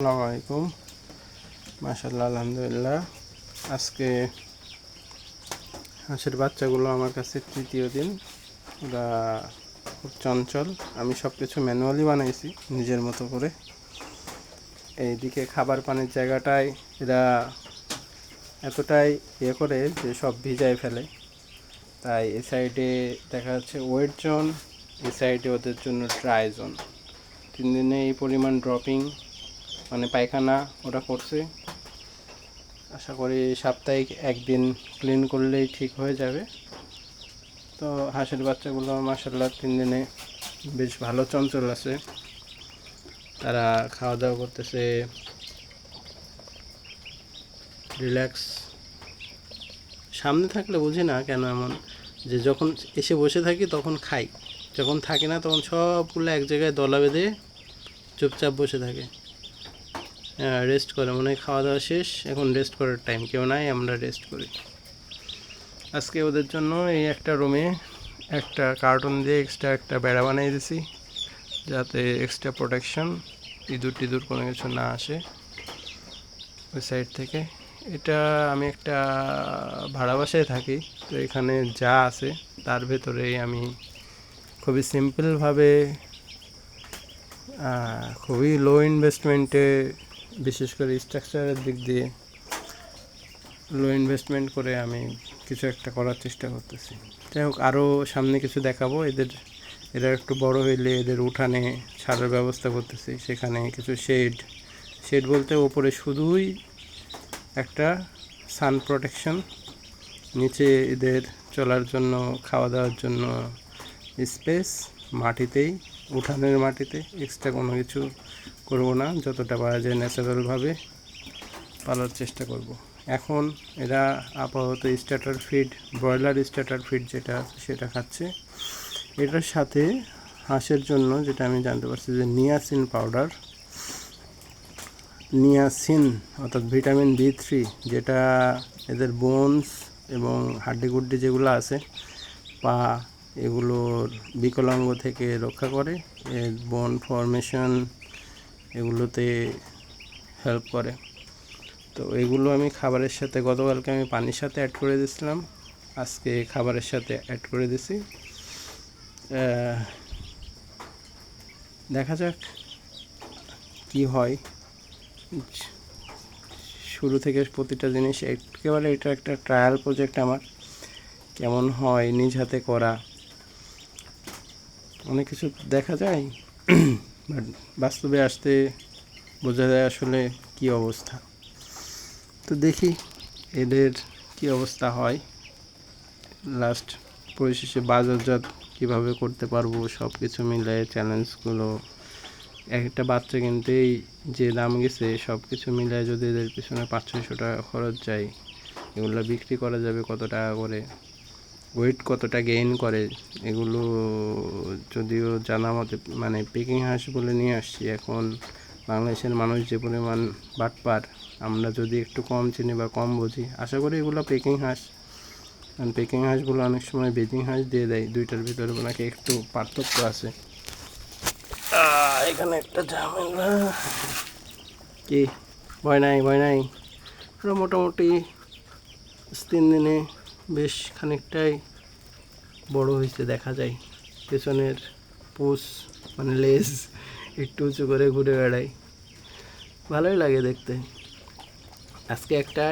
আসসালামু আলাইকুম। মাশাআল্লাহ, আলহামদুলিল্লাহ। আজকে হাঁসের বাচ্চাগুলো আমার কাছে তৃতীয় দিন। ওরা খুব চঞ্চল। আমি সব কিছু ম্যানুয়ালি বানাইছি নিজের মতো করে। এইদিকে খাবার পানির জায়গাটায় এরা এতটাই করে যে সব ভিজায় ফেলে, তাই এ সাইডে দেখা যাচ্ছে ওয়েট জোন, এ সাইডে ওদের জন্য ড্রাই জোন। 3 দিনে এই পরিমাণ ড্রপিং মানে পায়খানা ওরা করছে। আশা করি সাপ্তাহিক একদিন ক্লিন করলেই ঠিক হয়ে যাবে। তো হাঁসের বাচ্চাগুলো মাশাআল্লাহ 3 দিনে বেশ ভালো চঞ্চল আছে। তারা খাওয়া দাওয়া করতেছে রিল্যাক্স। সামনে থাকলে বুঝি না কেন এমন, যে যখন এসে বসে থাকি তখন খাই, যখন থাকি না তখন সবগুলো এক জায়গায় দলা বেঁধে চুপচাপ বসে থাকে। রেস্ট করে, মনে হয় খাওয়া দাওয়া শেষ, এখন রেস্ট করার টাইম, কেউ নাই, আমরা রেস্ট করি। আজকে ওদের জন্য এই একটা রুমে একটা কার্টুন দিয়ে এক্সট্রা একটা বেড়া বানিয়ে দিয়েছি, যাতে এক্সট্রা প্রোটেকশন, ইঁদুর টিঁদুর কোনো কিছু না আসে ওই সাইড থেকে। এটা আমি একটা ভাড়া বাসায় থাকি, তো এখানে যা আছে তার ভেতরেই আমি খুবই সিম্পলভাবে, খুবই লো ইনভেস্টমেন্টে, বিশেষ করে স্ট্রাকচারের দিক দিয়ে লো ইনভেস্টমেন্ট করে আমি কিছু একটা করার চেষ্টা করতেছি। যাই হোক, আরও সামনে কিছু দেখাবো। এরা একটু বড় হইলে এদের উঠানে ছাড়ার ব্যবস্থা করতেছি, সেখানে কিছু শেড বলতে ওপরে শুধুই একটা সান প্রোটেকশন, নিচে এদের চলার জন্য, খাওয়া দাওয়ার জন্য স্পেস, মাটিতেই, উঠানের মাটিতে। এক্সট্রা কোনো কিছু করবো না, যতটা পারা যায় ন্যাচারালভাবে পালার চেষ্টা করব। এখন এরা আপাতত starter feed, broiler starter feed যেটা সেটা খাচ্ছে। এটার সাথে হাঁসের জন্য যেটা আমি জানতে পারছি যে নিয়াসিন পাউডার, নিয়াসিন অর্থাৎ ভিটামিন B3, যেটা এদের বোনস এবং হাড্ডিগুড্ডি যেগুলো আছে, পা, এগুলোর বিকলাঙ্গ থেকে রক্ষা করে, বোন ফর্মেশন এগুলোতে হেল্প করে। তো এগুলো আমি খাবারের সাথে, গতকালকে আমি পানির সাথে অ্যাড করে দিয়েছিলাম, আজকে খাবারের সাথে অ্যাড করে দিছি। দেখা যাক কি হয়। শুরু থেকে প্রতিটা জিনিস একেবারে, এটা একটা ট্রায়াল প্রজেক্ট আমার, কেমন হয় নিজ হাতে করা। অনেক কিছু দেখা যায়, বাট বাস্তবে আসতে বোঝা যায় আসলে কি অবস্থা। তো দেখি এদের কি অবস্থা হয়। লাস্ট পরিশেষে বাজারজাত কীভাবে করতে পারবো, সব কিছু মিলে চ্যালেঞ্জগুলো, একটা বাচ্চা কিনতেই যে দাম গেছে, সব কিছু মিলে যদি এদের পিছনে 500-600 টাকা খরচ যায়, এগুলো বিক্রি করা যাবে কত টাকা করে, ওয়েট কতটা গেইন করে, এগুলো যদিও জানা মতে, মানে পেকিং হাঁস বলে নিয়ে আসছি। এখন বাংলাদেশের মানুষ যে পরিমাণ বাটপার, আমরা যদি একটু কম চিনি বা কম বুঝি, আশা করি এগুলো পেকিং হাঁস। কারণ পেকিং হাঁসগুলো অনেক সময় বেজিং হাঁস দিয়ে দেয়, দুইটার ভিতরে ওনাকে একটু পার্থক্য আছে। এখানে একটা ঝামেলা, কি ভয় নাই, ওরা মোটামুটি 3 দিনে বেশ খানিকটাই বড় হয়েছে দেখা যায়। পেছনের পুষ মানে লেজ একটু উঁচু করে ঘুরে বেড়ায়, ভালোই লাগে দেখতে। আজকে একটা,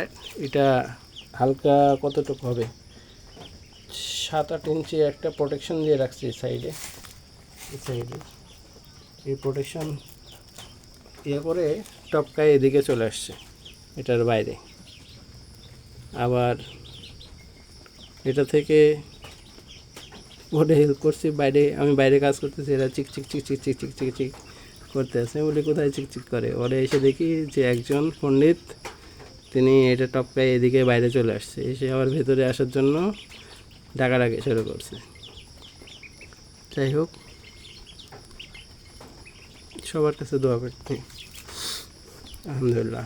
এটা হালকা কতটুকু হবে, 7-8 ইঞ্চি একটা প্রোটেকশন দিয়ে রাখছি সাইডে, এই প্রোটেকশন করে টপকায় এদিকে চলে আসছে এটার বাইরে। আবার এটা থেকে ওটা হেল্প করছি, আমি বাইরে কাজ করতেছি, এরা চিক করতে আছে। বলি কোথায় চিকচিক করে, ওরা এসে দেখি যে একজন পণ্ডিত, তিনি এটা টপকায় এদিকে বাইরে চলে আসছে, এসে আবার ভেতরে আসার জন্য ডাকাডাকি শুরু করছে। যাই হোক, সবার কাছে দোয়া করতে, আলহামদুলিল্লাহ।